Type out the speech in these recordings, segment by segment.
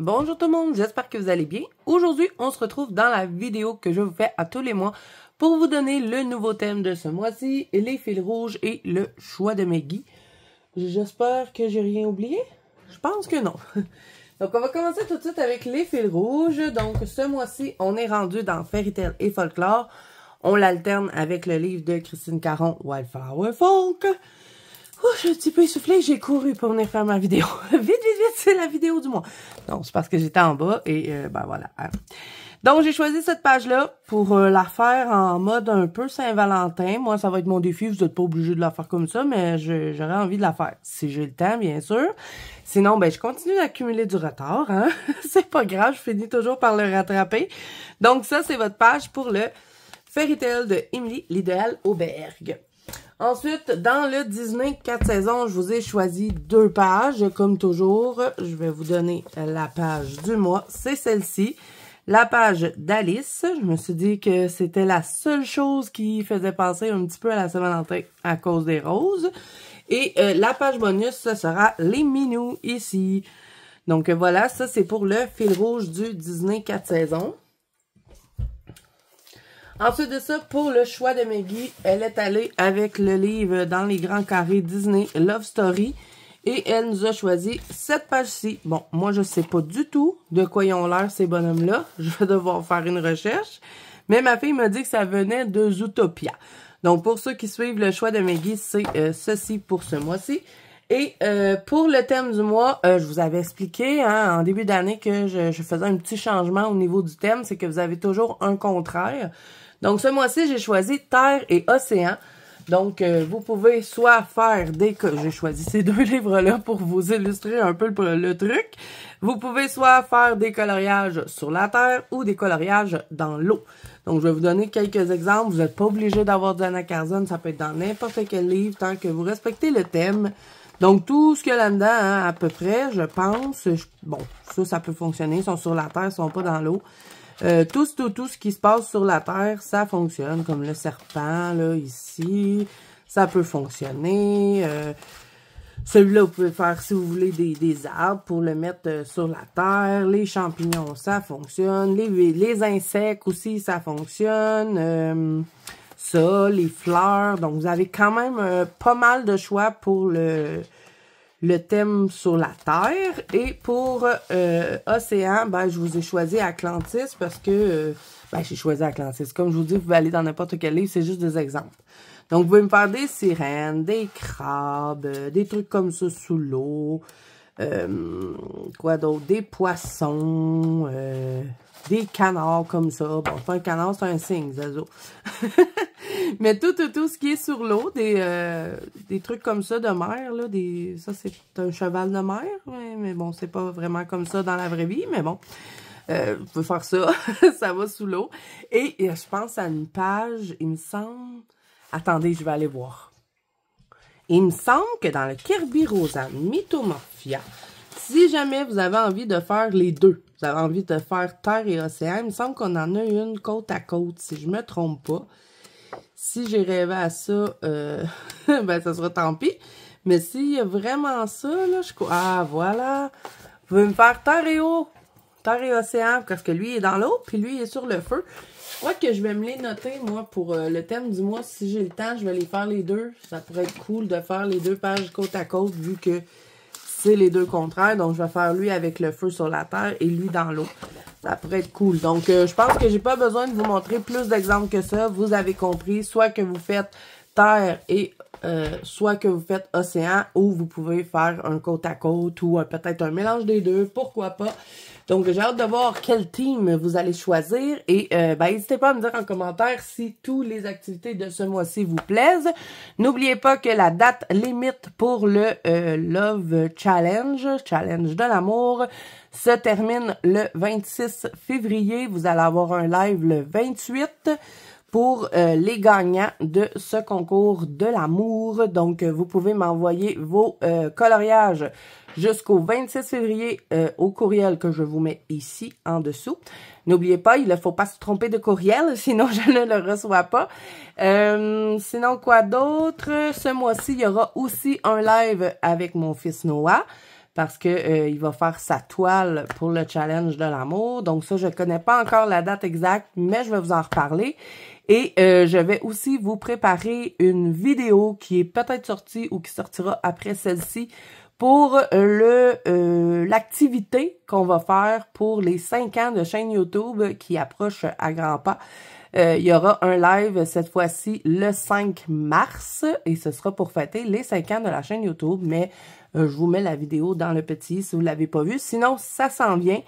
Bonjour tout le monde, j'espère que vous allez bien. Aujourd'hui, on se retrouve dans la vidéo que je vous fais à tous les mois pour vous donner le nouveau thème de ce mois-ci, les fils rouges et le choix de Maggie. J'espère que j'ai rien oublié. Je pense que non. Donc, on va commencer tout de suite avec les fils rouges. Donc, ce mois-ci, on est rendu dans Fairy Tail et Folklore. On l'alterne avec le livre de Christine Caron, Wildflower Folk. Oh, je suis un petit peu essoufflée, j'ai couru pour venir faire ma vidéo. Vite, vite, vite, c'est la vidéo du mois. Non, c'est parce que j'étais en bas et ben voilà. Donc, j'ai choisi cette page-là pour la faire en mode un peu Saint-Valentin. Moi, ça va être mon défi. Vous n'êtes pas obligé de la faire comme ça, mais j'aurais envie de la faire. Si j'ai le temps, bien sûr. Sinon, ben, je continue d'accumuler du retard, hein. C'est pas grave, je finis toujours par le rattraper. Donc, ça, c'est votre page pour le Fairy Tail de Emily l'Idéal Auberge. Ensuite, dans le Disney 4 saisons, je vous ai choisi 2 pages, comme toujours. Je vais vous donner la page du mois, c'est celle-ci. La page d'Alice, je me suis dit que c'était la seule chose qui faisait penser un petit peu à la Saint-Valentin à cause des roses. Et la page bonus, ce sera les minous ici. Donc voilà, ça c'est pour le fil rouge du Disney 4 saisons. Ensuite de ça, pour le choix de Maggie, elle est allée avec le livre Dans les grands carrés Disney Love Story. Et elle nous a choisi cette page-ci. Bon, moi, je sais pas du tout de quoi ils ont l'air, ces bonhommes-là. Je vais devoir faire une recherche. Mais ma fille m'a dit que ça venait de Zootopia. Donc, pour ceux qui suivent le choix de Maggie, c'est ceci pour ce mois-ci. Et pour le thème du mois, je vous avais expliqué en début d'année que je faisais un petit changement au niveau du thème. C'est que vous avez toujours un contraire. Donc, ce mois-ci, j'ai choisi Terre et Océan. Donc, vous pouvez soit faire des... J'ai choisi ces 2 livres-là pour vous illustrer un peu le truc. Vous pouvez soit faire des coloriages sur la terre ou des coloriages dans l'eau. Donc, je vais vous donner quelques exemples. Vous n'êtes pas obligé d'avoir Dana Carson. Ça peut être dans n'importe quel livre tant que vous respectez le thème. Donc, tout ce qu'il y a là-dedans, hein, à peu près, je pense... Bon, ça peut fonctionner. Ils sont sur la terre, ils sont pas dans l'eau. Tout ce qui se passe sur la terre, ça fonctionne, comme le serpent, là, ici, ça peut fonctionner. Celui-là, vous pouvez faire, si vous voulez, des arbres pour le mettre sur la terre. Les champignons, ça fonctionne. Les insectes aussi, ça fonctionne. Ça, les fleurs. Donc, vous avez quand même pas mal de choix pour le thème sur la Terre. Et pour Océan, ben, je vous ai choisi Atlantis parce que... ben, j'ai choisi Atlantis. Comme je vous dis, vous pouvez aller dans n'importe quel livre, c'est juste des exemples. Donc, vous pouvez me faire des sirènes, des crabes, des trucs comme ça sous l'eau. Quoi d'autre? Des poissons, des canards comme ça. Bon, c'est pas un canard, c'est un cygne, Zazo. Mais tout ce qui est sur l'eau, des trucs comme ça de mer, là, ça c'est un cheval de mer, mais bon, c'est pas vraiment comme ça dans la vraie vie, mais bon, vous pouvez faire ça, ça va sous l'eau. Et je pense à une page, il me semble, attendez, je vais aller voir. Il me semble que dans le Kirby Rosa Mythomorphia, si jamais vous avez envie de faire les deux, vous avez envie de faire Terre et Océan, il me semble qu'on en a une côte à côte, si je me trompe pas. Si j'ai rêvé à ça, ben ça sera tant pis. Mais s'il y a vraiment ça, là, ah, voilà. Vous pouvez me faire Terre et Océan, parce que lui est dans l'eau, puis lui est sur le feu. Je crois que je vais me les noter, moi, pour le thème du mois. Si j'ai le temps, je vais les faire les deux. Ça pourrait être cool de faire les 2 pages côte à côte, vu que c'est les 2 contraires. Donc, je vais faire lui avec le feu sur la terre et lui dans l'eau. Ça pourrait être cool. Donc, je pense que j'ai pas besoin de vous montrer plus d'exemples que ça. Vous avez compris, soit que vous faites terre et soit que vous faites océan, ou vous pouvez faire un côte à côte ou peut-être un mélange des deux, pourquoi pas. Donc, j'ai hâte de voir quel team vous allez choisir et ben, n'hésitez pas à me dire en commentaire si toutes les activités de ce mois-ci vous plaisent. N'oubliez pas que la date limite pour le Love Challenge de l'amour, se termine le 26 février. Vous allez avoir un live le 28 pour les gagnants de ce concours de l'amour. Donc, vous pouvez m'envoyer vos coloriages jusqu'au 26 février au courriel que je vous mets ici en dessous. N'oubliez pas, il ne faut pas se tromper de courriel, sinon je ne le reçois pas. Sinon, quoi d'autre? Ce mois-ci, il y aura aussi un live avec mon fils Noah. parce que il va faire sa toile pour le challenge de l'amour. Donc ça, je connais pas encore la date exacte, mais je vais vous en reparler. Et je vais aussi vous préparer une vidéo qui est peut-être sortie ou qui sortira après celle-ci pour l'activité qu'on va faire pour les 5 ans de chaîne YouTube qui approche à grands pas. Il y aura un live cette fois-ci le 5 mars et ce sera pour fêter les 5 ans de la chaîne YouTube, mais je vous mets la vidéo dans le petit si vous l'avez pas vu. Sinon, ça s'en vient.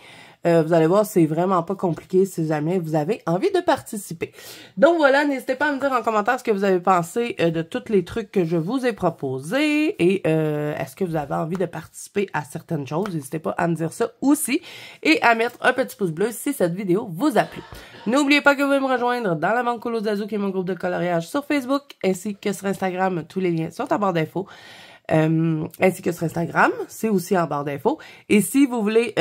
Vous allez voir, c'est vraiment pas compliqué si jamais vous avez envie de participer. Donc voilà, n'hésitez pas à me dire en commentaire ce que vous avez pensé de tous les trucs que je vous ai proposés et est-ce que vous avez envie de participer à certaines choses. N'hésitez pas à me dire ça aussi et à mettre un petit pouce bleu si cette vidéo vous a plu. N'oubliez pas que vous pouvez me rejoindre dans la Banque Colo d'Azou qui est mon groupe de coloriage sur Facebook ainsi que sur Instagram. Tous les liens sont en barre d'infos. Ainsi que sur Instagram, c'est aussi en barre d'infos. Et si vous voulez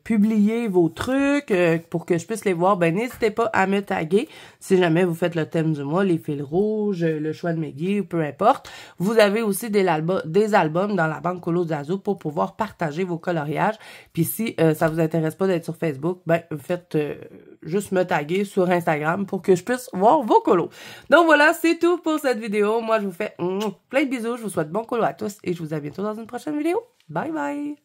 publier vos trucs pour que je puisse les voir, n'hésitez pas à me taguer. Si jamais vous faites le thème du mois, les fils rouges, le choix de Meggy, peu importe. Vous avez aussi des albums dans la Banque Colo d'Azou pour pouvoir partager vos coloriages. Puis si ça vous intéresse pas d'être sur Facebook, faites juste me taguer sur Instagram pour que je puisse voir vos colos. Donc voilà, c'est tout pour cette vidéo. Moi, je vous fais plein de bisous. Je vous souhaite bon colo à tous et je vous dis à bientôt dans une prochaine vidéo. Bye bye!